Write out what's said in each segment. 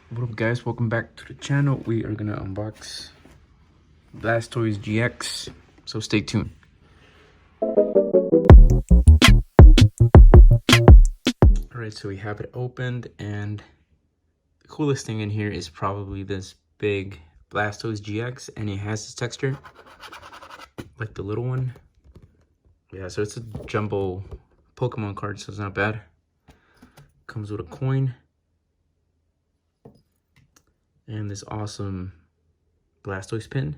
What up guys, welcome back to the channel. We are gonna unbox Blastoise GX, so stay tuned. Alright, so we have it opened, and the coolest thing in here is probably this big Blastoise GX, and it has this texture like the little one. Yeah, so it's a jumbo Pokemon card, so it's not bad. Comes with a coin and this awesome Blastoise pin.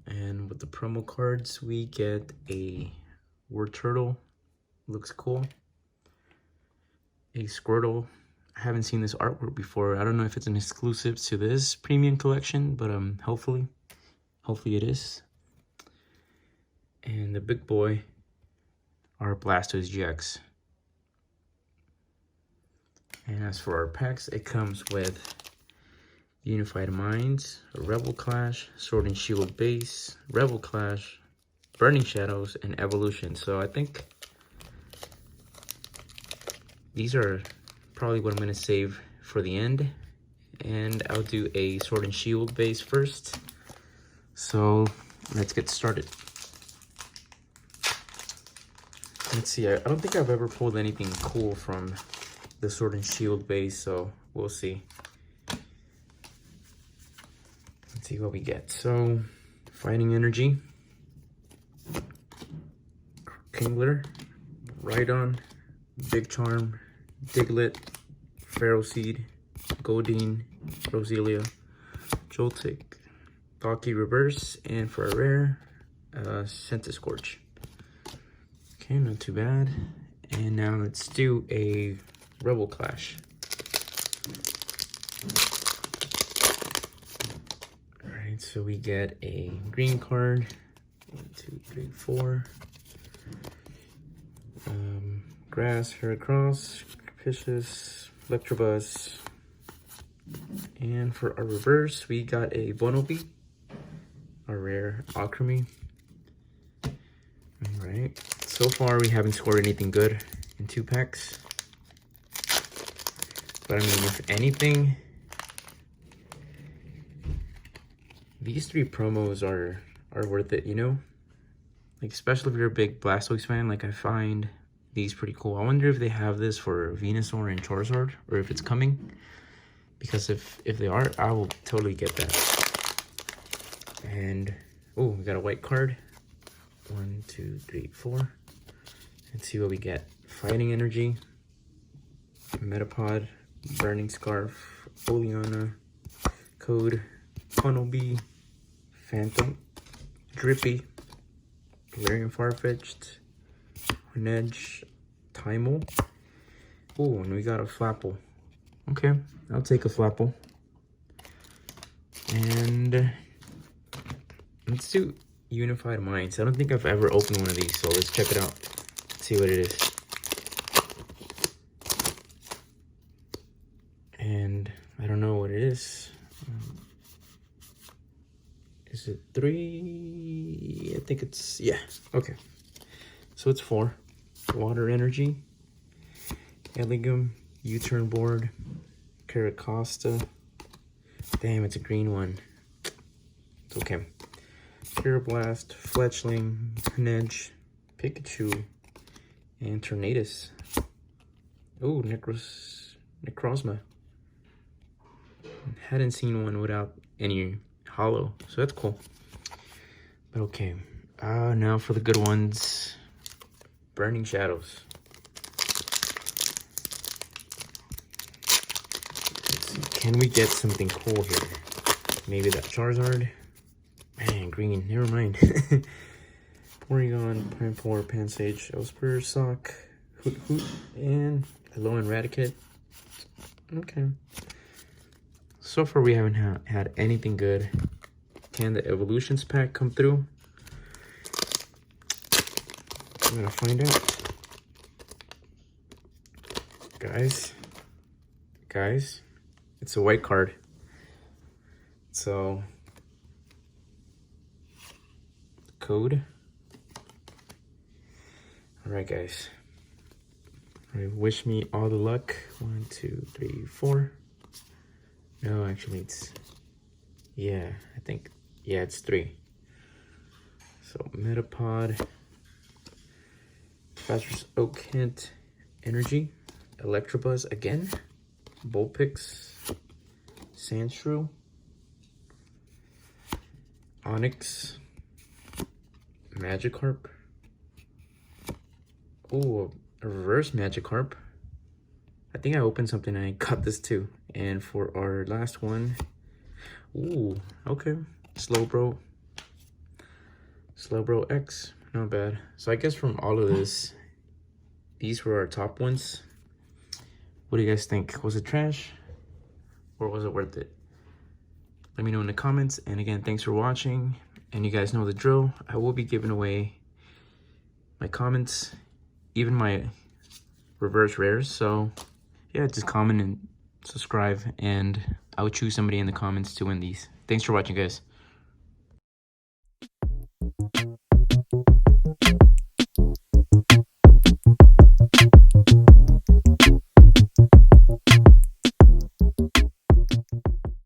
And with the promo cards, we get a word turtle, looks cool. A Squirtle. I haven't seen this artwork before. I don't know if it's an exclusive to this premium collection, but hopefully it is. And the big boy, our Blastoise GX. And as for our packs, it comes with Unified Minds, a Rebel Clash, Sword and Shield base, Rebel Clash, Burning Shadows, and Evolution. So I think these are probably what I'm going to save for the end. And I'll do a Sword and Shield base first. So let's get started. Let's see, I don't think I've ever pulled anything cool from the Sword and Shield base, so we'll see. Let's see what we get. So, Fighting Energy, Kingler, Rhydon, Big Charm, Diglett, Pharaoh Seed, Goldeen, Roselia, Joltik, Donkey Reverse, and for a rare, Scorch. Okay, not too bad. And now let's do a Rebel Clash. Alright, so we get a green card. 1, 2, 3, 4. Grass, Heracross, Capricious, Electabuzz. And for our reverse, we got a Bunnelby, a rare Alchemy. Alright, so far we haven't scored anything good in 2 packs. But I mean, if anything, these 3 promos are worth it, you know? Like, especially if you're a big Blastoise fan, like I find these pretty cool. I wonder if they have this for Venusaur and Charizard, or if it's coming. Because if they are, I will totally get that. And, oh, we got a white card. 1, 2, 3, 4. Let's see what we get. Fighting Energy, Metapod, Burning Scarf, Oleana, Code, Funnelby, Phantom, Drippy, Galarian Farfetch'd, Honedge, Tymel. Oh, and we got a Flapple. Okay, I'll take a Flapple. And let's do Unified Minds. I don't think I've ever opened one of these, so let's check it out. See what it is. And I don't know what it is. Is it 3? I think it's, yeah, okay. So it's 4. Water Energy, Elegum, U-Turn Board, Caracosta. Damn, it's a green one. It's okay. Blast, Fletchling, Pinedge, Pikachu, and Tornadus. Oh, Necrozma. Hadn't seen one without any hollow, so that's cool. But okay, now for the good ones. Burning Shadows. Let's see, can we get something cool here? Maybe that Charizard. Man, green, never mind. Porygon, Pineapple, Pansage, Elspur, Sock, Hoot, and Hello Eradicate. Okay. So far we haven't had anything good. Can the Evolutions pack come through? I'm gonna find out. Guys, it's a white card. So, code. Alright guys. All right, wish me all the luck. 1, 2, 3, 4. No, actually it's, yeah, I think, yeah, it's 3. So Metapod, Blastoise Oak Hint, Energy, Electabuzz again, Vulpix, Sandshrew, Onyx, Magikarp. Oh, a reverse Magikarp. I think I opened something and I got this too. And for our last one, ooh, okay, Slowbro X, not bad. So I guess from all of this, these were our top ones. What do you guys think? Was it trash or was it worth it? Let me know in the comments. And again, thanks for watching. And you guys know the drill. I will be giving away my comments, even my reverse rares. So yeah, just comment and subscribe, and I'll choose somebody in the comments to win these. Thanks for watching, guys.